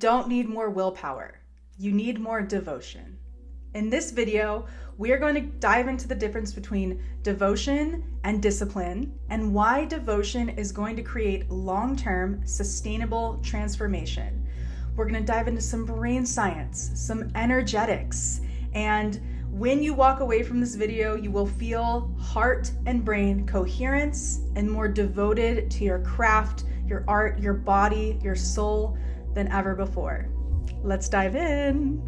don't need more willpower. You need more devotion. In this video, we are going to dive into the difference between devotion and discipline and why devotion is going to create long-term, sustainable transformation. We're going to dive into some brain science, some energetics, and when you walk away from this video, you will feel heart and brain coherence and more devoted to your craft, your art, your body, your soul than ever before. Let's dive in.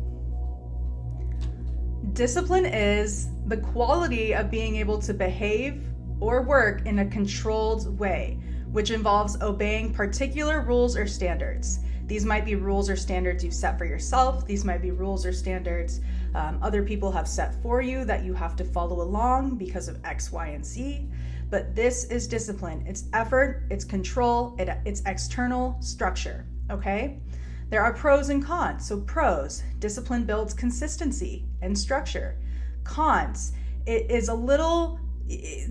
Discipline is the quality of being able to behave or work in a controlled way, which involves obeying particular rules or standards. These might be rules or standards you set for yourself. These might be rules or standards other people have set for you that you have to follow along because of X, Y, and Z. But this is discipline. It's effort, it's control, it's external structure, okay? There are pros and cons. So pros, discipline builds consistency and structure. Cons,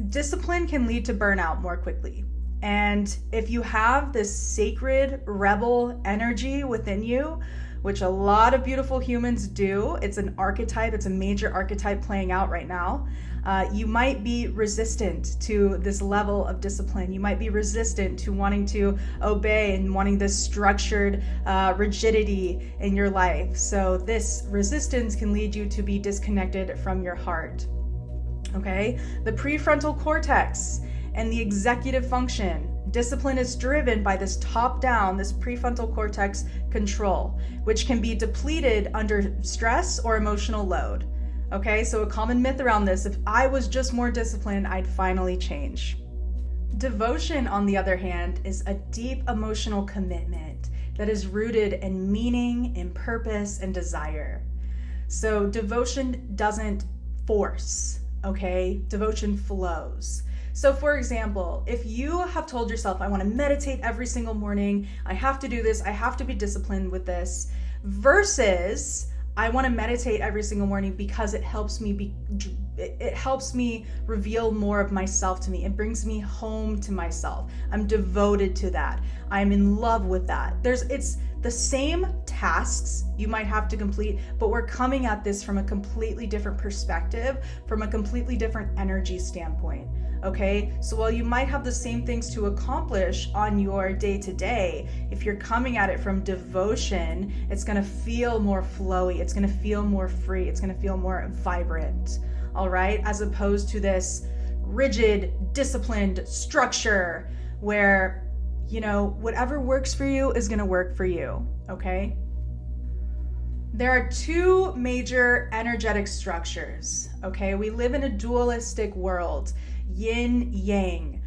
discipline can lead to burnout more quickly. And if you have this sacred rebel energy within you, which a lot of beautiful humans do, it's an archetype, it's a major archetype playing out right now, you might be resistant to this level of discipline. You might be resistant to wanting to obey and wanting this structured rigidity in your life. So this resistance can lead you to be disconnected from your heart. Okay? The prefrontal cortex and the executive function. Discipline is driven by this top-down, this prefrontal cortex control, which can be depleted under stress or emotional load. Okay, so a common myth around this, if I was just more disciplined, I'd finally change. Devotion, on the other hand, is a deep emotional commitment that is rooted in meaning, in purpose, and desire. So devotion doesn't force, okay? Devotion flows. So for example, if you have told yourself, I want to meditate every single morning, I have to do this, I have to be disciplined with this, versus I want to meditate every single morning because it helps me reveal more of myself to me. It brings me home to myself. I'm devoted to that. I'm in love with that. It's the same tasks you might have to complete, but we're coming at this from a completely different perspective, from a completely different energy standpoint. Okay, so while you might have the same things to accomplish on your day-to-day, if you're coming at it from devotion, it's gonna feel more flowy, it's gonna feel more free, it's gonna feel more vibrant, all right? As opposed to this rigid, disciplined structure where, whatever works for you is gonna work for you, okay? There are two major energetic structures, okay? We live in a dualistic world. Yin, yang,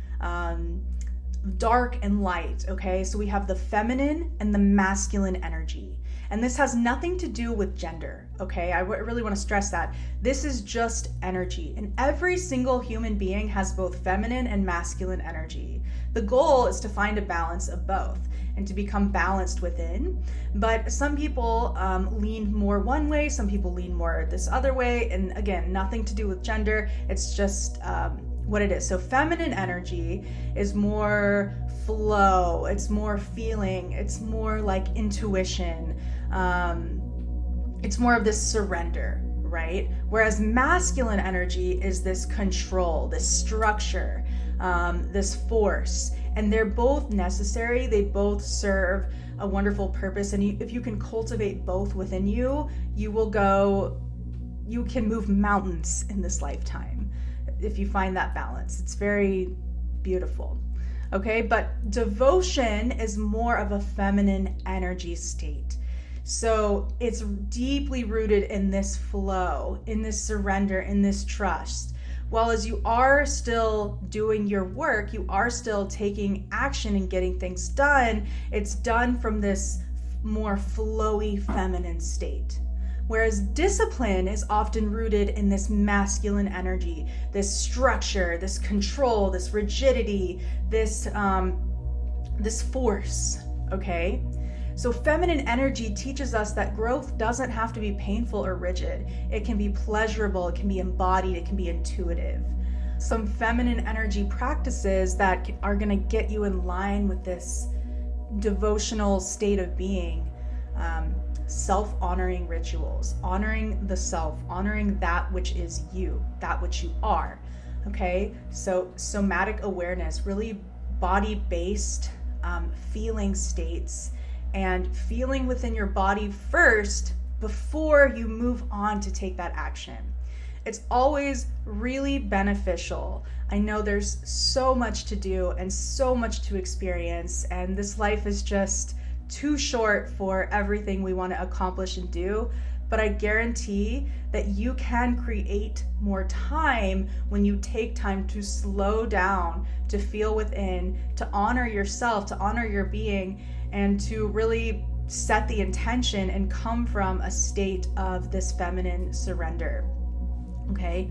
dark and light, okay? So we have the feminine and the masculine energy. And this has nothing to do with gender, okay? I really want to stress that. This is just energy. And every single human being has both feminine and masculine energy. The goal is to find a balance of both and to become balanced within. But some people lean more one way, some people lean more this other way. And again, nothing to do with gender. It's just what it is. So feminine energy is more flow, it's more feeling, it's more like intuition, it's more of this surrender, right? Whereas masculine energy is this control, this structure, this force, and they're both necessary. They both serve a wonderful purpose, and if you can cultivate both within you, you can move mountains in this lifetime. If you find that balance, it's very beautiful. Okay, but devotion is more of a feminine energy state. So it's deeply rooted in this flow, in this surrender, in this trust. While as you are still doing your work, you are still taking action and getting things done, it's done from this more flowy feminine state. Whereas discipline is often rooted in this masculine energy, this structure, this control, this rigidity, this force, okay? So feminine energy teaches us that growth doesn't have to be painful or rigid. It can be pleasurable, it can be embodied, it can be intuitive. Some feminine energy practices that are gonna get you in line with this devotional state of being self-honoring rituals, honoring the self, honoring that which is you, that which you are. Okay, so somatic awareness, really body-based feeling states, and feeling within your body first before you move on to take that action. It's always really beneficial. I know there's so much to do and so much to experience, and this life is just too short for everything we want to accomplish and do. But I guarantee that you can create more time when you take time to slow down, to feel within, to honor yourself, to honor your being, and to really set the intention and come from a state of this feminine surrender. Okay?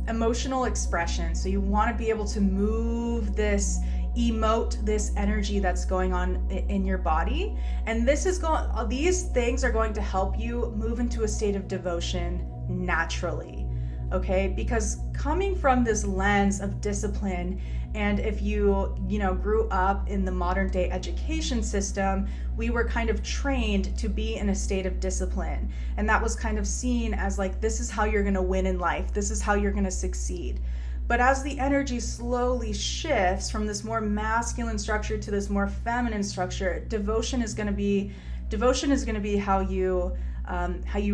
Emotional expression. So you want to be able to move this, emote this energy that's going on in your body, and these things are going to help you move into a state of devotion naturally. Okay, because coming from this lens of discipline, and if you grew up in the modern day education system, we were kind of trained to be in a state of discipline, and that was kind of seen as like, this is how you're going to win in life, this is how you're going to succeed. But as the energy slowly shifts from this more masculine structure to this more feminine structure, devotion is going to be how you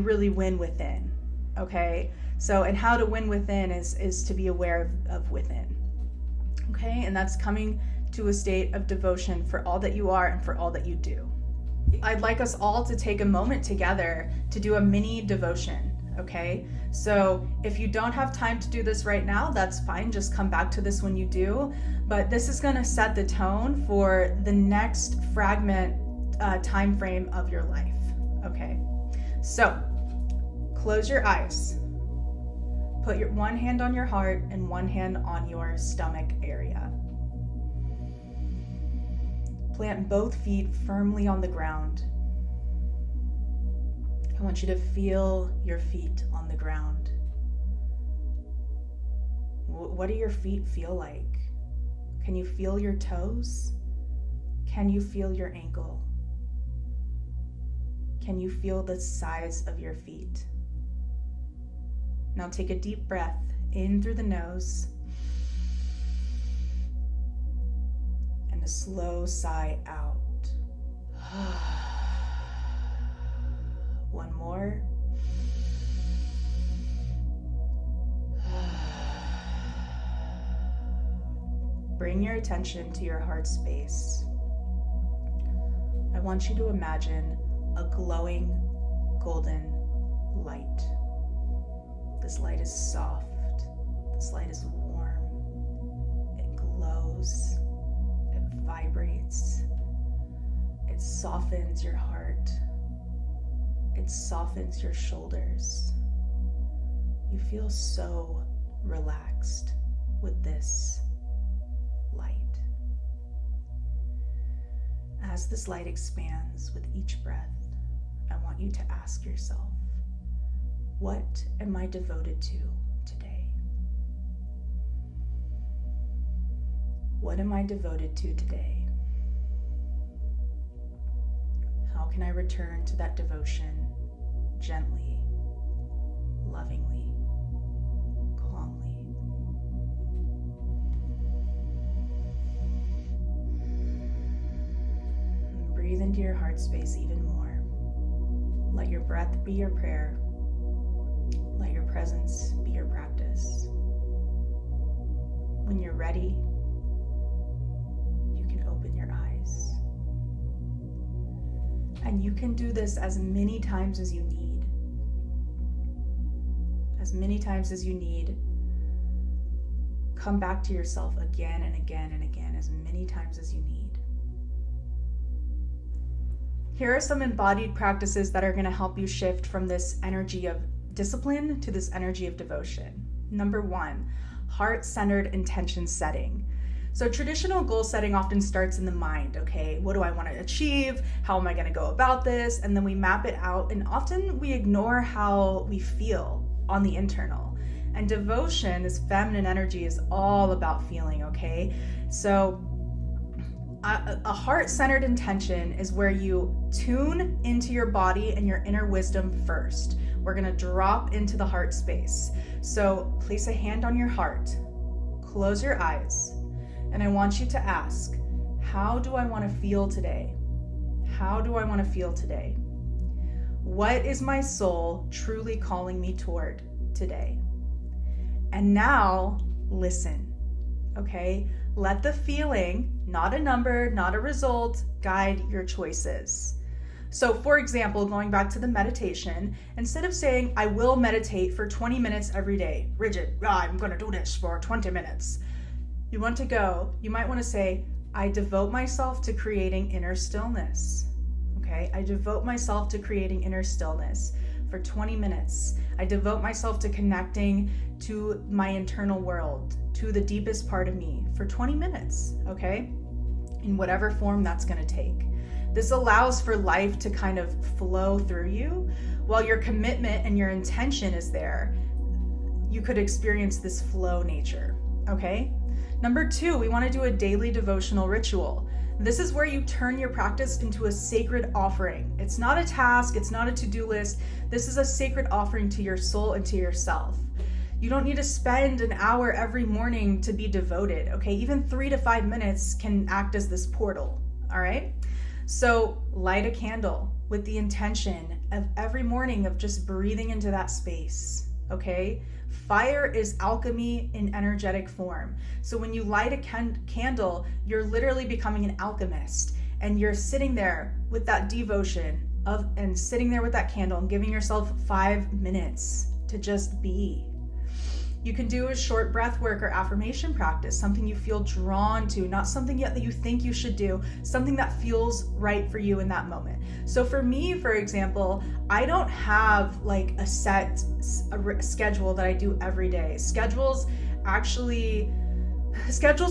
really win within. Okay, so, and how to win within is to be aware of within. Okay, and that's coming to a state of devotion for all that you are and for all that you do. I'd like us all to take a moment together to do a mini devotion. Okay, so if you don't have time to do this right now, that's fine. Just come back to this when you do. But this is going to set the tone for the next fragment time frame of your life. Okay, so close your eyes. Put your one hand on your heart and one hand on your stomach area. Plant both feet firmly on the ground. I want you to feel your feet on the ground. What do your feet feel like? Can you feel your toes? Can you feel your ankle? Can you feel the size of your feet? Now take a deep breath in through the nose and a slow sigh out. One more. Bring your attention to your heart space. I want you to imagine a glowing golden light. This light is soft. This light is warm. It glows. It vibrates. It softens your heart. It softens your shoulders. You feel so relaxed with this light. As this light expands with each breath, I want you to ask yourself, what am I devoted to today? What am I devoted to today? How can I return to that devotion gently, lovingly, calmly? Breathe into your heart space even more. Let your breath be your prayer. Let your presence be your practice. When you're ready, you can open your eyes. And you can do this as many times as you need. As many times as you need. Come back to yourself again and again and again, as many times as you need. Here are some embodied practices that are going to help you shift from this energy of discipline to this energy of devotion. Number 1, heart-centered intention setting. So traditional goal setting often starts in the mind, okay? What do I want to achieve? How am I going to go about this? And then we map it out, and often we ignore how we feel on the internal. And devotion, this feminine energy, is all about feeling, okay? So A heart-centered intention is where you tune into your body and your inner wisdom first. We're going to drop into the heart space. So place a hand on your heart, close your eyes, and I want you to ask, how do I want to feel today? How do I want to feel today? What is my soul truly calling me toward today? And now listen, okay? Let the feeling, not a number, not a result, guide your choices. So for example, going back to the meditation, instead of saying, I will meditate for 20 minutes every day, rigid, I'm going to do this for 20 minutes. You might want to say, I devote myself to creating inner stillness. Okay, I devote myself to creating inner stillness for 20 minutes. I devote myself to connecting to my internal world, to the deepest part of me for 20 minutes, okay? In whatever form that's going to take. This allows for life to kind of flow through you. While your commitment and your intention is there, you could experience this flow nature, okay? Number 2, we want to do a daily devotional ritual. This is where you turn your practice into a sacred offering. It's not a task, it's not a to-do list. This is a sacred offering to your soul and to yourself. You don't need to spend an hour every morning to be devoted, okay? Even 3 to 5 minutes can act as this portal, all right? So light a candle with the intention of every morning of just breathing into that space, okay? Fire is alchemy in energetic form. So when you light a candle, you're literally becoming an alchemist, and you're sitting there with that devotion and sitting there with that candle and giving yourself 5 minutes to just be. You can do a short breath work or affirmation practice, something you feel drawn to, not something yet that you think you should do, something that feels right for you in that moment. So for me, for example, I don't have like a set schedule that I do every day. Schedules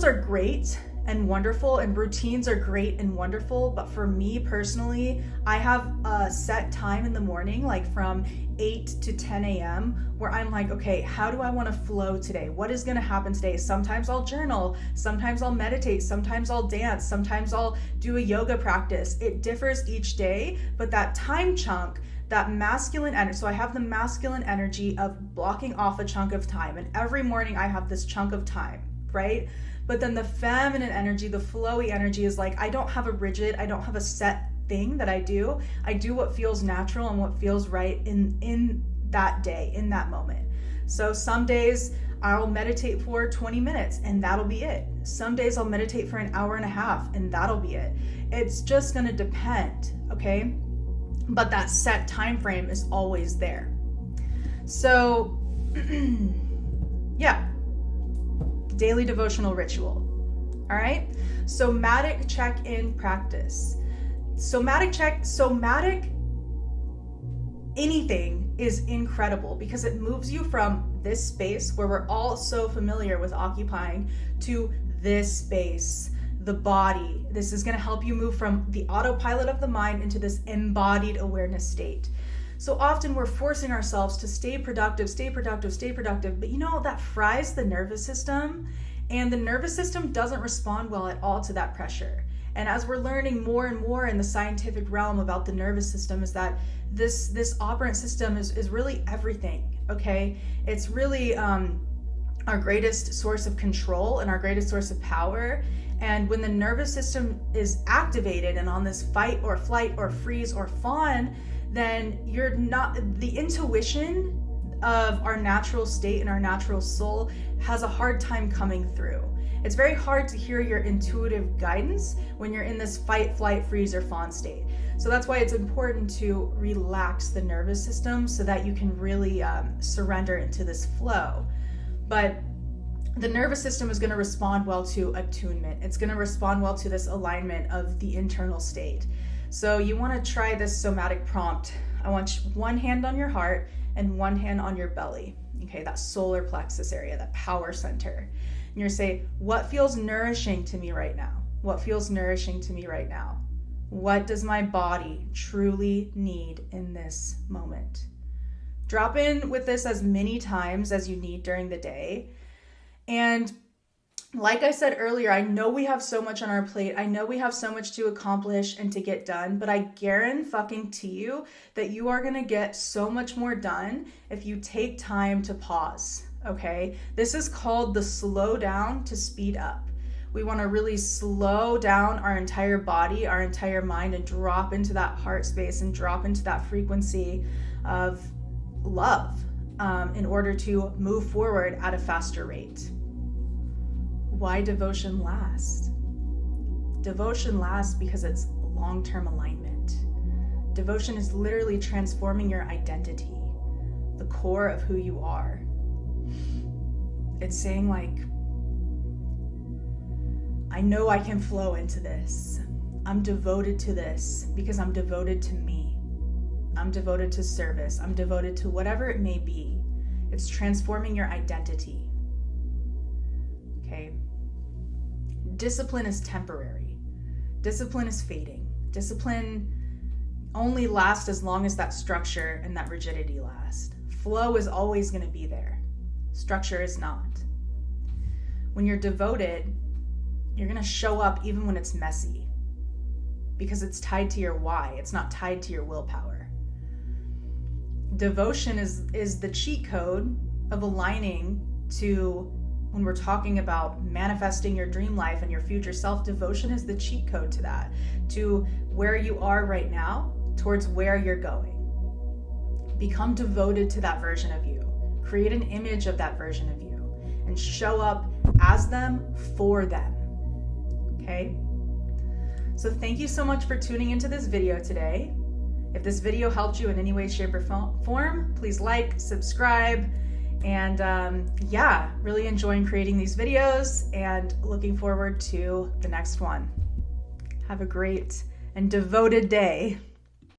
are great and wonderful, and routines are great and wonderful, but for me personally, I have a set time in the morning, like from 8 to 10 a.m. where I'm like, okay, how do I want to flow today? What is going to happen today? Sometimes I'll journal, sometimes I'll meditate, sometimes I'll dance, sometimes I'll do a yoga practice. It differs each day, but that time chunk, that masculine energy, so I have the masculine energy of blocking off a chunk of time, and every morning I have this chunk of time, right? But then the feminine energy, the flowy energy is like, I don't have a set thing that I do. I do what feels natural and what feels right in that day, in that moment. So some days I'll meditate for 20 minutes and that'll be it. Some days I'll meditate for an hour and a half and that'll be it. It's just gonna depend, okay? But that set time frame is always there. So, yeah. Daily devotional ritual. All right. Somatic check-in practice. Somatic anything is incredible because it moves you from this space where we're all so familiar with occupying to this space, the body. This is going to help you move from the autopilot of the mind into this embodied awareness state. So often we're forcing ourselves to stay productive, but you know, that fries the nervous system, and the nervous system doesn't respond well at all to that pressure. And as we're learning more and more in the scientific realm about the nervous system, is that this operant system is really everything, okay? It's really our greatest source of control and our greatest source of power. And when the nervous system is activated and on this fight or flight or freeze or fawn, then the intuition of our natural state and our natural soul has a hard time coming through. It's very hard to hear your intuitive guidance when you're in this fight, flight, freeze, or fawn state. So that's why it's important to relax the nervous system so that you can really surrender into this flow. But the nervous system is going to respond well to attunement. It's going to respond well to this alignment of the internal state. So you want to try this somatic prompt. I want one hand on your heart and one hand on your belly. Okay, that solar plexus area, that power center. And you're saying, what feels nourishing to me right now? What feels nourishing to me right now? What does my body truly need in this moment? Drop in with this as many times as you need during the day. And like I said earlier, I know we have so much on our plate. I know we have so much to accomplish and to get done, but I guarantee you that you are going to get so much more done if you take time to pause, okay? This is called the slow down to speed up. We want to really slow down our entire body, our entire mind, and drop into that heart space and drop into that frequency of love in order to move forward at a faster rate. Why devotion lasts? Devotion lasts because it's long-term alignment. Devotion is literally transforming your identity, the core of who you are. It's saying like, I know I can flow into this. I'm devoted to this because I'm devoted to me. I'm devoted to service. I'm devoted to whatever it may be. It's transforming your identity. Okay? Discipline is temporary. Discipline is fading. Discipline only lasts as long as that structure and that rigidity last. Flow is always going to be there. Structure is not. When you're devoted, you're going to show up even when it's messy because it's tied to your why. It's not tied to your willpower. Devotion is the cheat code of aligning to, when we're talking about manifesting your dream life and your future self, devotion is the cheat code to that, to where you are right now, towards where you're going. Become devoted to that version of you. Create an image of that version of you and show up as them for them. Okay? So thank you so much for tuning into this video today. If this video helped you in any way, shape, or form, please like, subscribe, and really enjoying creating these videos and looking forward to the next one. Have a great and devoted day.